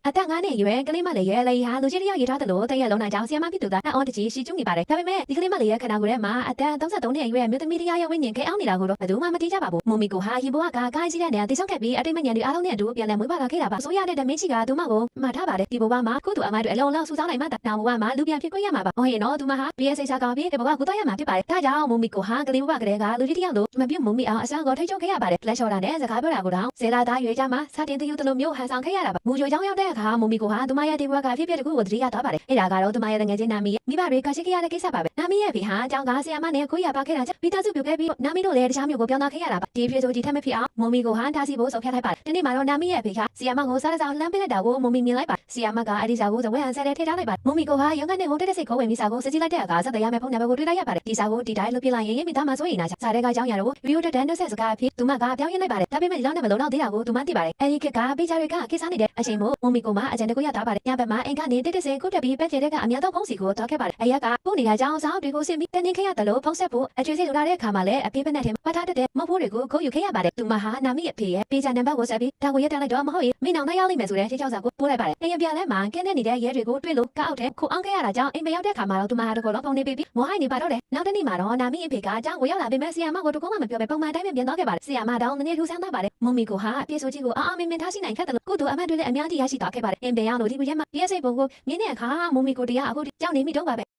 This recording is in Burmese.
အတန်9နှစ်ရွယ်ကလေးမလေးရဲ့လေဟာလူကြီးတယောက်ရထားတယ်လို့တရက်လုံးနိုင်ကြောင်းဆီယမဖြစ်သူသားအော်တကြီးရှိကျူးနေပါတယ်ဒါပေမဲ့ဒီကလေးမလေးရဲ့ခန္ဓာကိုယ်ထဲမှာအတန်33နှစ်အရွယ်မြို့သမီးတရားရဲ့ဝိညာဉ်ခဲအောင်နေတာကိုတော့ဘယ်သူမှမသိကြပါဘူးမုံမီကိုဟာရင်ဘဝကကိုင်းကြီးတဲ့နေရာတိဆောက်ခဲ့ပြီးအတိတ်မဉဏ်တွေအားလုံးနဲ့အတူပြန်လည်မွေးဖွားလာခဲ့တာပါဆိုရတဲ့ဓမင်းချီကသူမကိုမှားထားပါတယ်ဒီဘဝမှာကိုသူအမတို့အလုံးလုံးစူးစောင်းနိုင်မှတောင်ဘဝမှာလူပြန်ဖြစ်ခွင့်ရမှာပါဟောရင်တော့သူမဟာ BS စာကောင်ပြီးဒီဘဝကိုတော့ရမှာဖြစ်ပါတယ်ဒါကြောင့်မုံမီကိုဟာကလေးဘဝကလေးကလူကြီးတယောက်လို့မပြုတ်မုံမီအောင်အစကိုထိတ်ချုပ်ခဲ့ရပါတယ်ဖလက်ရှော့တာနဲ့စကားပြောတာကိုတော့ဆယ်လာသားရွေးကြမှာစတင်တယူတလို့မျိုးဟန်ဆောင်ခဲ့ရတာပါမူချိုချောင်းရောက်တဲ့အခါမုံမီကိုဟာသူမရဲ့ဒီဘဝကဖြစ်ဖြစ်တကူကိုတတိယသွားပါတယ်အဲ့ဒါကတော့သူမရဲ့ငယ်ချင်းနာမီမိဘတွေကရှိခဲ့ရတဲ့ကိစ္စပါပဲနာမီရဲ့ဖေဟာအကြောင်းကဆီယာမနဲ့ကိုရပါခဲ့တာကြောင့်မိသားစုပြုတ်ခဲ့ပြီးနာမီတို့လည်းတခြားမျိုးကိုပြောင်းသွားခဲ့ရတာပါဒီဖြစ်ဆိုဒီထက်မဖြစ်အောင်မုံမီကိုဟာထားစီဖို့ဆုံးဖြတ်လိုက်ပါတယ်ဒီနေ့မှာတော့နာမီရဲ့ဖေကဆီယာမကိုစားတဲ့စားလှမ်းပေးလိုက်တာကိုမုံမီမြင်လိုက်ပါဆီယာမကအဲ့ဒီစားကိုဇဝဲဟန်ဆက်တဲ့ထည့်ထားလိုက်ပါမုံမီကိုဟာရုံကနေဟိုတက်တဲ့စိတ်ကိုဝင်ပြီးစားကိုစစ်ကြည့်လိုက်တဲ့အခါစက်တရားမဲ့ဖုန်းနံပါတ်ကိုတွေ့လိုက်ရပါတယ်ဒီစားကိုဒီတိုင်းလုပ်ပြလိုက်ရင်မိသားမစိုးရိမ်တာစားတဲ့ကကြောင်းရတော့ဗီဒီယိုတက်တန်းဆက်စကားအဖြစ်သူမကပြောင်းရင်းလိုက်ပါတယ်ဒါပေမဲ့ဒီလောက်နဲ့မလုံလောက်သေးတာကိုသူမသိပါတယ်အဲ့ဒီခေတ်ကပေးချတွေကကိစ္စနေတဲ့အချိန်မို့မုံမီကိုမှအကြံတကူရထားပါတယ်ညဘက်မှာအိမ်ကနေတက်တက်စင်ခုတက်ပြီးပတ်ကျတဲ့ကအများသောဖုန်းစီကိုတောက်ခဲ့ပါတယ်အရက်ကပို့နေတာကြောင့်စားတွေကိုစင်ပြီးတနေခဲ့ရတယ်လို့ဖုန်းဆက်ဖို့အကျွေးစိတ်လိုလာတဲ့အခါမှာလည်းအပြေးပနဲ့ထင်ပတ်ထားတဲ့မဟုတ်တွေကိုခုတ်ယူခဲ့ရပါတယ်သူမဟာနာမီအဖေရဲ့ပေးချနံပါတ်ကိုဆက်ပြီးဒါကိုရက်တက်လိုက်တော့မဟုတ်ရင်မိနောင်နိုင်ရောက်လိမ့်မယ်ဆိုတဲ့ရှင်းချောက်စာကိုပို့လိုက်ပါတယ်အိမ်ပြလဲမှာကင်းနေနေတဲ့ရဲတွေကိုတွေ့လို့ကောက်တဲ့ခုအောင်ခဲ့ရတာကြောင့်အိမ်မရောက်တဲ့အခါမှာတော့သူမဟာတကောလုံးဖုန်းနေပြီးမောဟိုင်းနေပါတော့တယ်နောက်တနေ့မှာတော့နာမီအဖေကအကြောင်းကိုရောက်လာပေမဲ့ဆီယာမကိုတကောမှမပြောပဲပုံမှန်တိုင်းပဲပြန်သွားခဲ့ပါတယ်ဆီယာမတောင်းနည်းထူးဆန်းသွားပါတယ်မုံမီကိုဟာအပြည့်စုံကြီးကိုအားမင်းထားရှိနိုင်ခဲ့တယ်လို့ကိုတို့အမတ်တွေလည်းအများကြီးရရှိသွားခဲ့ပါတယ်အိမ်ပြန်ရောက်လို့ဒီဘရက်မှာဒီအစိတ်ပုံကိုမြင်းတဲ့အခါမုံမီကိုတရားအခုကြောက်နေမိတော့ပါပဲ